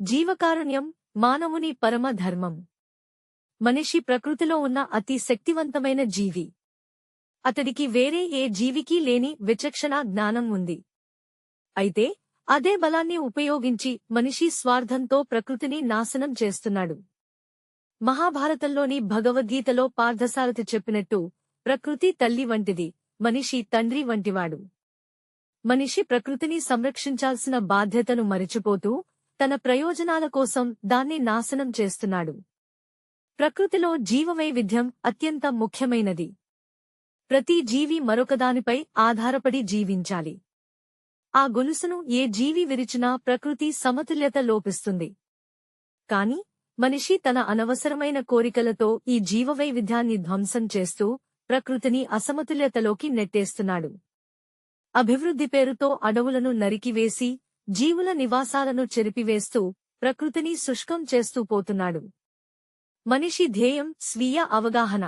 జీవకారుణ్యం మానవుని పరమ ధర్మం. మనిషి ప్రకృతిలో ఉన్న అతి శక్తివంతమైన జీవి. అతడికి వేరే ఏ జీవికి లేని విచక్షణ జ్ఞానం ఉంది. అయితే అదే బలాన్ని ఉపయోగించి మనిషి స్వార్థంతో ప్రకృతిని నాశనం చేస్తున్నాడు. మహాభారతంలోని భగవద్గీతలో పార్థసారథి చెప్పినట్టు ప్రకృతి తల్లి వంటిది, మనిషి తండ్రి వంటివాడు. మనిషి ప్రకృతిని సంరక్షించాల్సిన బాధ్యతను మరిచిపోతూ తన ప్రయోజనాల కోసం దాన్ని నాశనం చేస్తున్నాడు. ప్రకృతిలో జీవవైవిధ్యం అత్యంత ముఖ్యమైనది. ప్రతి జీవి మరొకదానిపై ఆధారపడి జీవించాలి. ఆ గొలుసును ఏ జీవి విరిచినా ప్రకృతి సమతుల్యత లోపిస్తుంది. కాని మనిషి తన అనవసరమైన కోరికలతో ఈ జీవవైవిధ్యాన్ని ధ్వంసం చేస్తూ ప్రకృతిని అసమతుల్యతలోకి నెట్టేస్తున్నాడు. అభివృద్ధి పేరుతో అడవులను నరికివేసి జీవుల నివాసాలను చెరిపివేస్తూ ప్రకృతిని శుష్కం చేస్తూ పోతున్నాడు. మనిషి ధ్యేయం స్వీయ అవగాహన.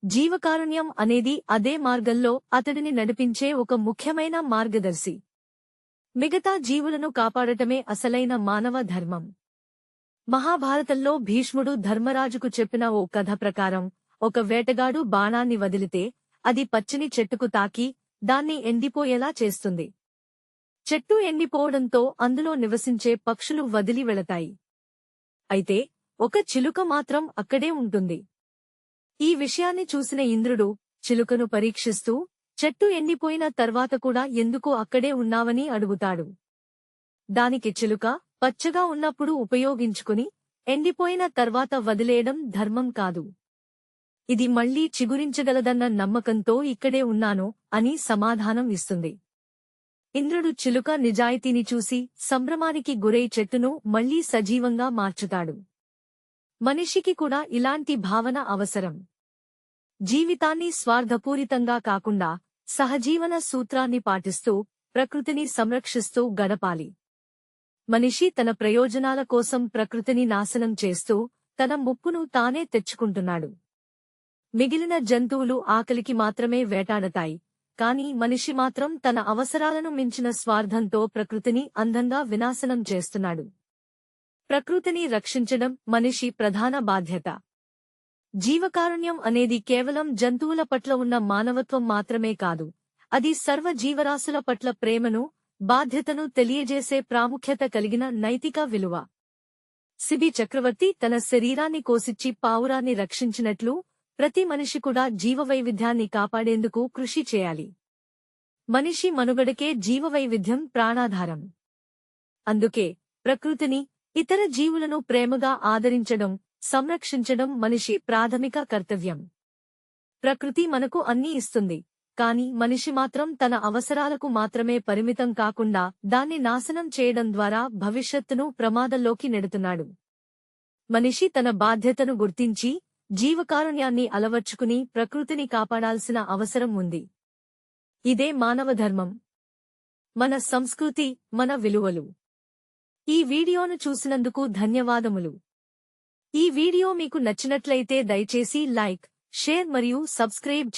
జీవకారుణ్యం అనేది అదే మార్గంలో అతడిని నడిపించే ఒక ముఖ్యమైన మార్గదర్శి. మిగతా జీవులను కాపాడటమే అసలైన మానవ ధర్మం. మహాభారతంలో భీష్ముడు ధర్మరాజుకు చెప్పిన ఓ కథ ప్రకారం ఒక వేటగాడు బాణాన్ని వదిలితే అది పచ్చని చెట్టుకు తాకి దాన్ని ఎండిపోయేలా చేస్తుంది. చెట్టు ఎండిపోవడంతో అందులో నివసించే పక్షులు వదిలి వెళతాయి. అయితే ఒక చిలుక మాత్రం అక్కడే ఉంటుంది. ఈ విషయాన్ని చూసిన ఇంద్రుడు చిలుకను పరీక్షిస్తూ చెట్టు ఎండిపోయిన తర్వాత కూడా ఎందుకు అక్కడే ఉన్నావని అడుగుతాడు. దానికి చిలుక, పచ్చగా ఉన్నప్పుడు ఉపయోగించుకుని ఎండిపోయిన తర్వాత వదిలేయడం ధర్మం కాదు. ఇది మళ్లీ చిగురించగలదన్న నమ్మకంతో ఇక్కడే ఉన్నాను అని సమాధానం ఇస్తుంది. ఇంద్రుడు చిలుక నిజాయితీని చూసి సంభ్రమానికి గురై చెట్టును మళ్లీ సజీవంగా మార్చుతాడు. మనిషికి కూడా ఇలాంటి భావన అవసరం. జీవితాన్ని స్వార్థపూరితంగా కాకుండా సహజీవన సూత్రాన్ని పాటిస్తూ ప్రకృతిని సంరక్షిస్తూ గడపాలి. మనిషి తన ప్రయోజనాల కోసం ప్రకృతిని నాశనం చేస్తూ తన ముప్పును తానే తెచ్చుకుంటున్నాడు. మిగిలిన జంతువులు ఆకలికి మాత్రమే వేటాడతాయి, కాని మనిషి మాత్రం తన అవసరాలను మించిన స్వార్థంతో ప్రకృతిని అందంగా వినాశనం చేస్తున్నాడు. ప్రకృతిని రక్షించడం మనిషి ప్రధాన బాధ్యత. జీవకారుణ్యం అనేది కేవలం జంతువుల పట్ల ఉన్న మానవత్వం మాత్రమే కాదు, అది సర్వ జీవరాశుల పట్ల ప్రేమను, బాధ్యతను తెలియజేసే ప్రాముఖ్యత కలిగిన నైతిక విలువ. సిబి చక్రవర్తి తన శరీరాన్ని కోసిచ్చి పావురాన్ని రక్షించినట్లు ప్రతి మనిషి కూడా జీవవైవిధ్యాన్ని కాపాడేందుకు కృషి చేయాలి. మనిషి మనుగడకే జీవవైవిధ్యం ప్రాణాధారం. అందుకే ప్రకృతిని, ఇతర జీవులను ప్రేమగా ఆదరించడం, సంరక్షించడం మనిషి ప్రాథమిక కర్తవ్యం. ప్రకృతి మనకు అన్నీ ఇస్తుంది, కాని మనిషి మాత్రం తన అవసరాలకు మాత్రమే పరిమితం కాకుండా దాన్ని నాశనం చేయడం ద్వారా భవిష్యత్తును ప్రమాదంలోకి నెడుతున్నాడు. మనిషి తన బాధ్యతను గుర్తించి జీవకారుణ్యాన్ని అలవర్చుకుని ప్రకృతిని కాపాడాల్సిన అవసరం ఉంది. ఇదే మానవ ధర్మం, మన సంస్కృతి, మన విలువలు. ఈ వీడియోను చూసినందుకు ధన్యవాదములు. ఈ వీడియో మీకు నచ్చినట్లయితే దయచేసి లైక్, షేర్ మరియు సబ్స్క్రైబ్